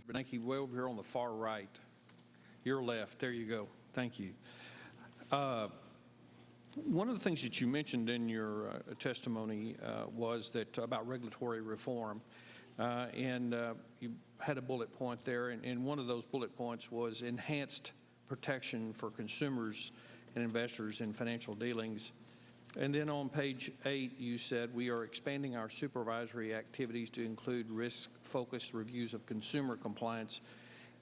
Bernanke, way over here on the far right. Your left. There you go. Thank you. One of the things that you mentioned in your testimony was that about regulatory reform, and you had a bullet point there, and one of those bullet points was enhanced protection for consumers and investors in financial dealings. And then on page 8, you said we are expanding our supervisory activities to include risk-focused reviews of consumer compliance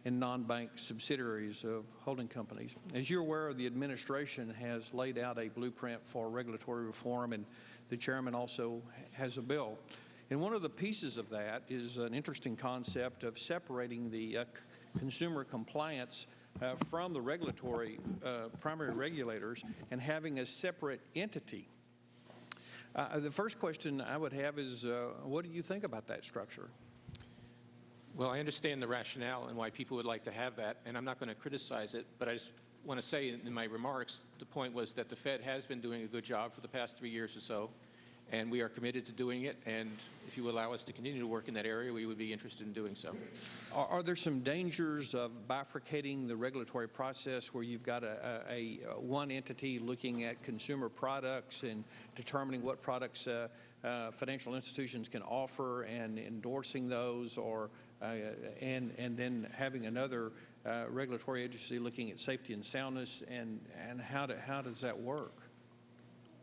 in non-bank subsidiaries of holding companies. As you're aware, the administration has laid out a blueprint for regulatory reform, and the chairman also has a bill. And one of the pieces of that is an interesting concept of separating the consumer compliance from the regulatory primary regulators and having a separate entity. The first question I would have is, what do you think about that structure? Well, I understand the rationale and why people would like to have that, and I'm not going to criticize it, but I just want to say in my remarks, the point was that the Fed has been doing a good job for the past 3 years or so, and we are committed to doing it, and if you allow us to continue to work in that area, we would be interested in doing so. Are there some dangers of bifurcating the regulatory process where you've got one entity looking at consumer products and determining what products financial institutions can offer and endorsing those, or and then having another regulatory agency looking at safety and soundness, and how does that work?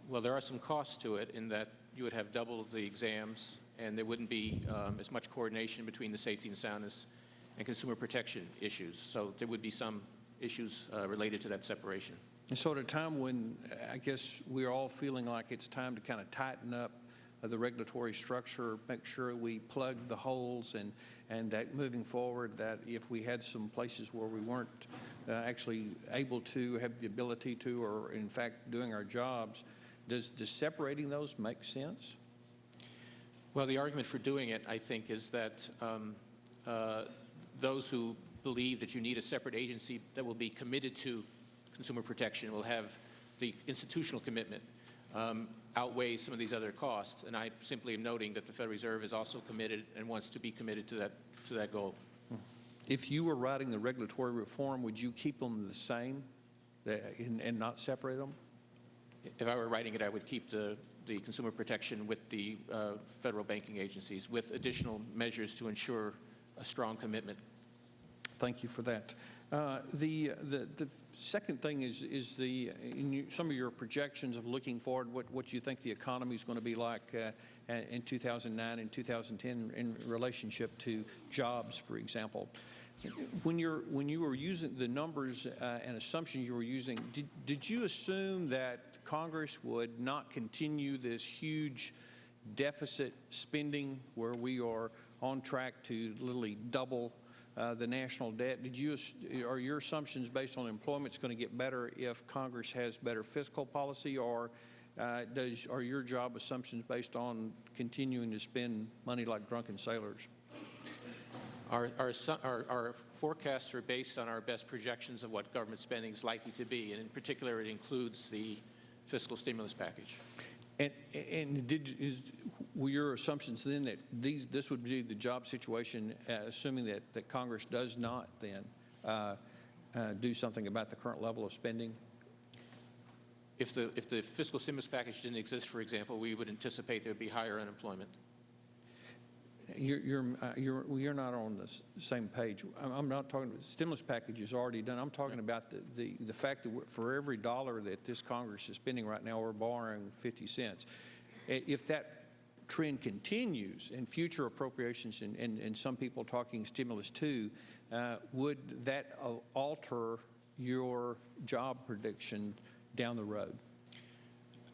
Well, there are some costs to it in that you would have double the exams, and there wouldn't be as much coordination between the safety and soundness and consumer protection issues. So there would be some issues related to that separation. And so at a time when I guess we're all feeling like it's time to kind of tighten up the regulatory structure, make sure we plug the holes, and that moving forward, that if we had some places where we weren't actually able to have the ability to, or in fact doing our jobs, does separating those make sense? Well, the argument for doing it, I think, is that those who believe that you need a separate agency that will be committed to consumer protection will have the institutional commitment outweigh some of these other costs. And I simply am noting that the Federal Reserve is also committed and wants to be committed to that goal. If you were writing the regulatory reform, would you keep them the same and not separate them? If I were writing it, I would keep the consumer protection with the federal banking agencies, with additional measures to ensure a strong commitment. Thank you for that. The second thing is some of your projections of looking forward, what you think the economy is going to be like in 2009 and 2010 in relationship to jobs, for example. When you were using the numbers and assumptions you were using, did you assume that Congress would not continue this huge deficit spending where we are on track to literally double the national debt? Are your assumptions based on employment's going to get better if Congress has better fiscal policy, or are your job assumptions based on continuing to spend money like drunken sailors? Our forecasts are based on our best projections of what government spending is likely to be, and in particular, it includes the fiscal stimulus package. And were your assumptions then that this would be the job situation, assuming that Congress does not then do something about the current level of spending? If the fiscal stimulus package didn't exist, for example, we would anticipate there would be higher unemployment. You're not on the same page. I'm not talking about the stimulus package is already done. I'm talking about the fact that for every dollar that this Congress is spending right now, we're borrowing 50 cents. If that trend continues in future appropriations, and some people talking stimulus too, would that alter your job prediction down the road?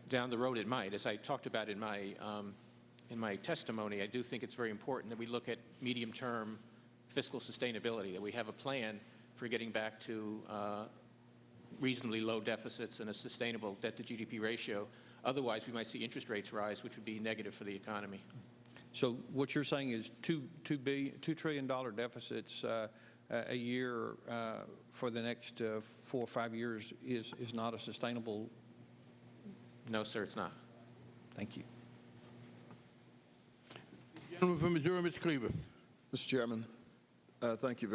Down the road it might. As I talked about in my testimony, I do think it's very important that we look at medium-term fiscal sustainability, that we have a plan for getting back to reasonably low deficits and a sustainable debt-to-GDP ratio. Otherwise, we might see interest rates rise, which would be negative for the economy. So what you're saying is $2 trillion deficits a year for the next 4 or 5 years is not a sustainable? No, sir, it's not. Thank you. Gentleman from Missouri, Mr. Cleaver. Mr. Chairman, Thank you.